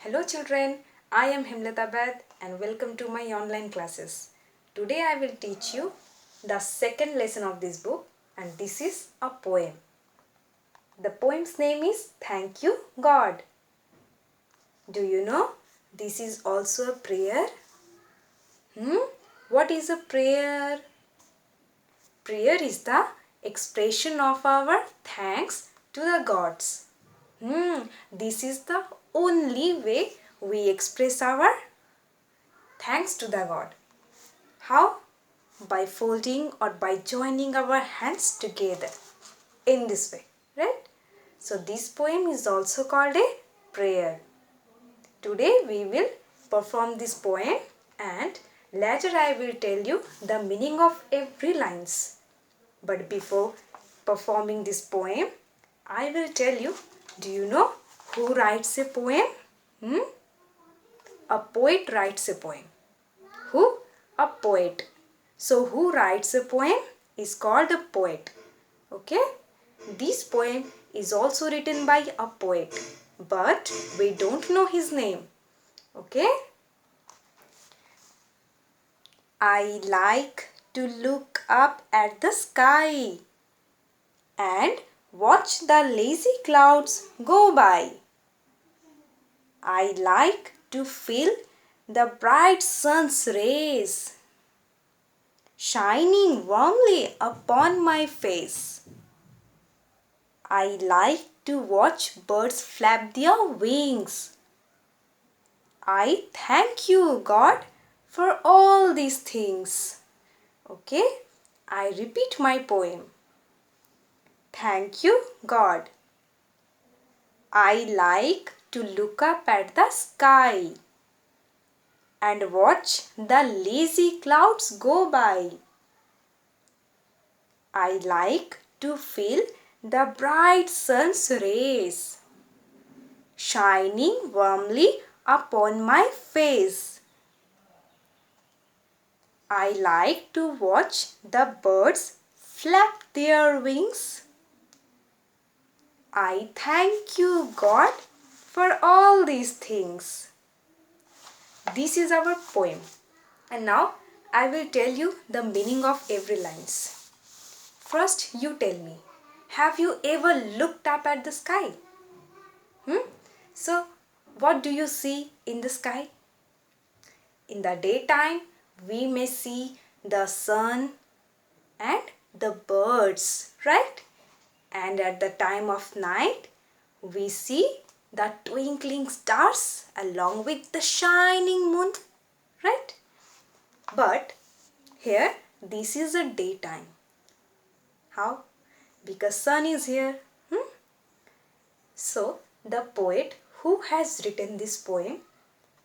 Hello children, I am Himlatabad and welcome to my online classes. Today I will teach you the second lesson of this book and this is a poem. The poem's name is Thank You God. Do you know this is also a prayer? What is a prayer? Prayer is the expression of our thanks to the gods. This is the only way we express our thanks to the God. How? By folding or by joining our hands together in this way, right? So this poem is also called a prayer. Today we will perform this poem and later I will tell you the meaning of every lines. But before performing this poem, I will tell you, do you know who writes a poem? A poet writes a poem. Who? A poet. So who writes a poem is called a poet. Okay? This poem is also written by a poet, but we don't know his name. Okay? I like to look up at the sky and watch the lazy clouds go by. I like to feel the bright sun's rays shining warmly upon my face. I like to watch birds flap their wings. I thank you, God, for all these things. Okay, I repeat my poem. Thank you, God. I like to look up at the sky and watch the lazy clouds go by. I like to feel the bright sun's rays shining warmly upon my face. I like to watch the birds flap their wings. I thank you, God, for all these things. This is our poem. And now I will tell you the meaning of every lines. First, you tell me, have you ever looked up at the sky? So, what do you see in the sky? In the daytime, we may see the sun and the birds, right? And at the time of night, we see the twinkling stars along with the shining moon, right? But here, this is a daytime. How? Because sun is here. So, the poet who has written this poem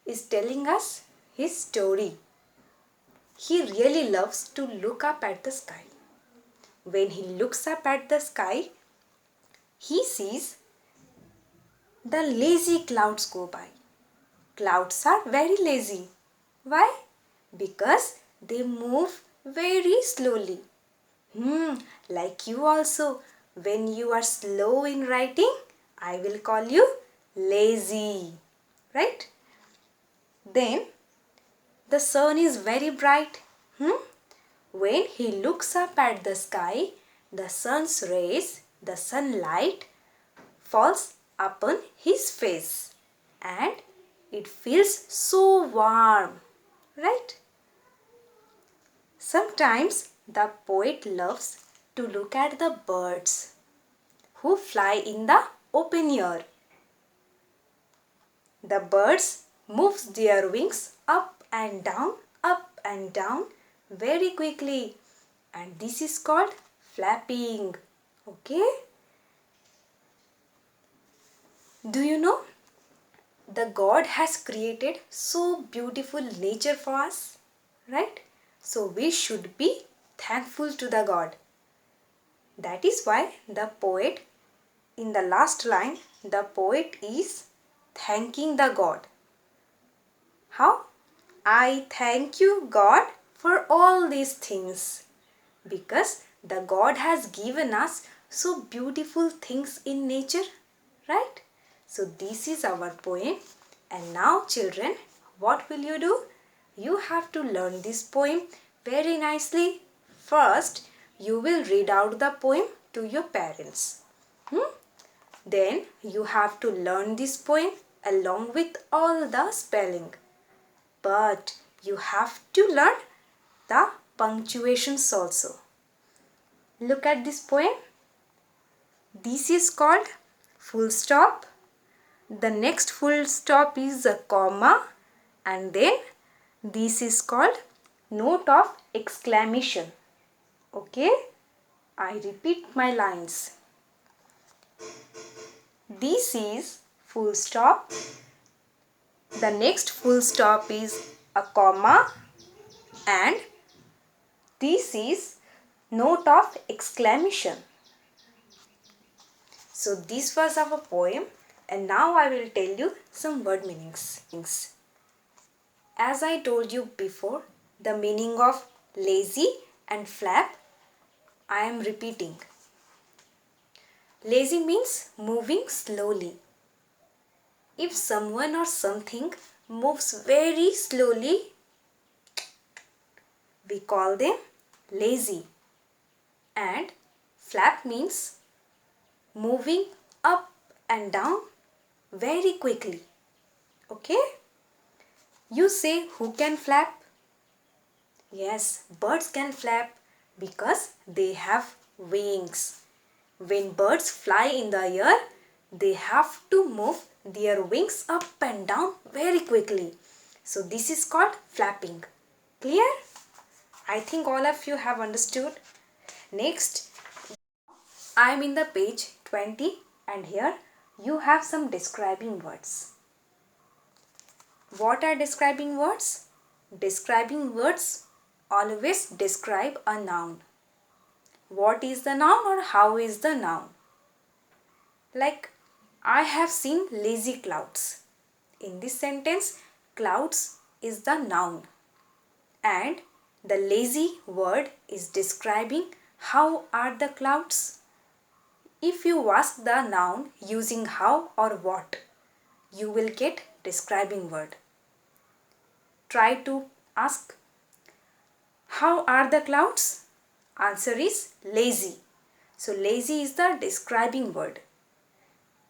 is telling us his story. He really loves to look up at the sky. When he looks up at the sky, he sees the lazy clouds go by. Clouds are very lazy. Why? Because they move very slowly. Like you also. When you are slow in writing, I will call you lazy. Right? Then the sun is very bright. When he looks up at the sky, the sun's rays, the sunlight falls upon his face and it feels so warm, right? Sometimes the poet loves to look at the birds who fly in the open air. The birds moves their wings up and down very quickly, and this is called flapping. Okay? Do you know the God has created so beautiful nature for us, right? So we should be thankful to the God. That is why the poet, in the last line, the poet is thanking the God. How? I thank you, God, for all these things. Because the God has given us so beautiful things in nature, right? So this is our poem And now children, what will you do? You have to learn this poem very nicely. First, you will read out the poem to your parents. Then you have to learn this poem along with all the spelling. But you have to learn the punctuations also. Look at this poem. This is called full stop. The next full stop is a comma, and then this is called note of exclamation. Okay, I repeat my lines. This is full stop. The next full stop is a comma, and this is note of exclamation. So this was our poem, and now I will tell you some word meanings. As I told you before, the meaning of lazy and flap, I am repeating. Lazy means moving slowly. If someone or something moves very slowly, we call them lazy. And flap means moving up and down very quickly. Okay? You say, who can flap? Yes, birds can flap because they have wings. When birds fly in the air, they have to move their wings up and down very quickly. So this is called flapping. Clear? I think all of you have understood. Next, I am in the page 20, and here you have some describing words. What are describing words? Describing words always describe a noun. What is the noun or how is the noun? Like, I have seen lazy clouds. In this sentence, clouds is the noun, and the lazy word is describing how are the clouds. If you ask the noun using how or what, you will get describing word. Try to ask, how are the clouds? Answer is lazy. So lazy is the describing word.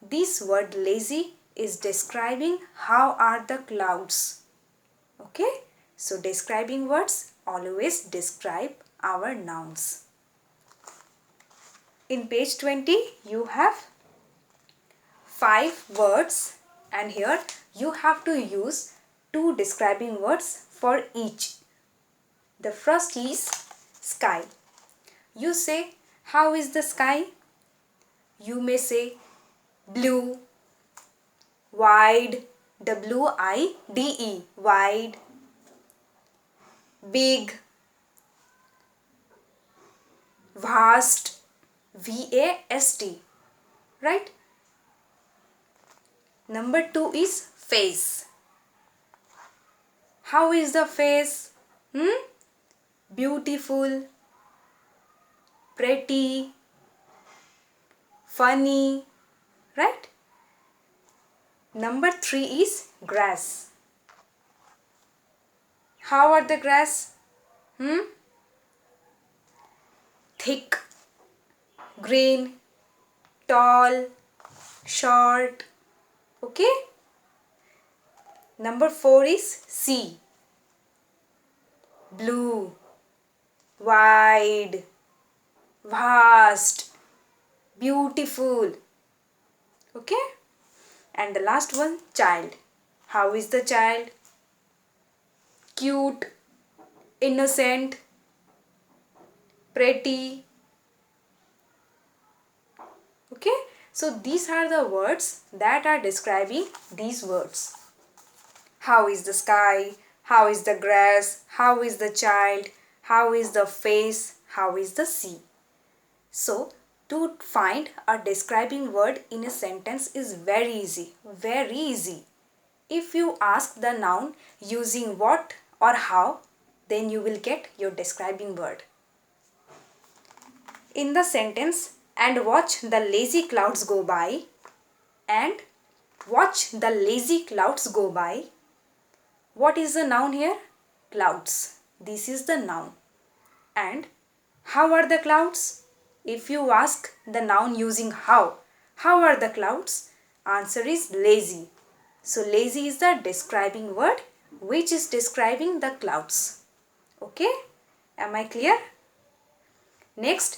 This word lazy is describing how are the clouds. Okay? So describing words always describe our nouns. In page 20, you have 5 words, and here you have to use 2 describing words for each. The first is sky. You say, how is the sky? You may say blue, wide, W-I-D-E, wide, big, vast, V-A-S-T, right? Number 2 is face. How is the face? Beautiful, pretty, funny, right? Number 3 is grass. How are the grass? Thick, green, tall, short. Okay? Number 4 is sea. Blue, wide, vast, beautiful. Okay? And the last one, child. How is the child? Cute, innocent, pretty. Okay? So these are the words that are describing these words. How is the sky? How is the grass? How is the child? How is the face? How is the sea? So, to find a describing word in a sentence is very easy. Very easy. If you ask the noun using what or how, then you will get your describing word. In the sentence, and watch the lazy clouds go by, and Watch the lazy clouds go by. What is the noun here? Clouds. This is the noun. And how are the clouds? If you ask the noun using how are the clouds? Answer is lazy. So lazy is the describing word which is describing the clouds. Okay? Am I clear? Next,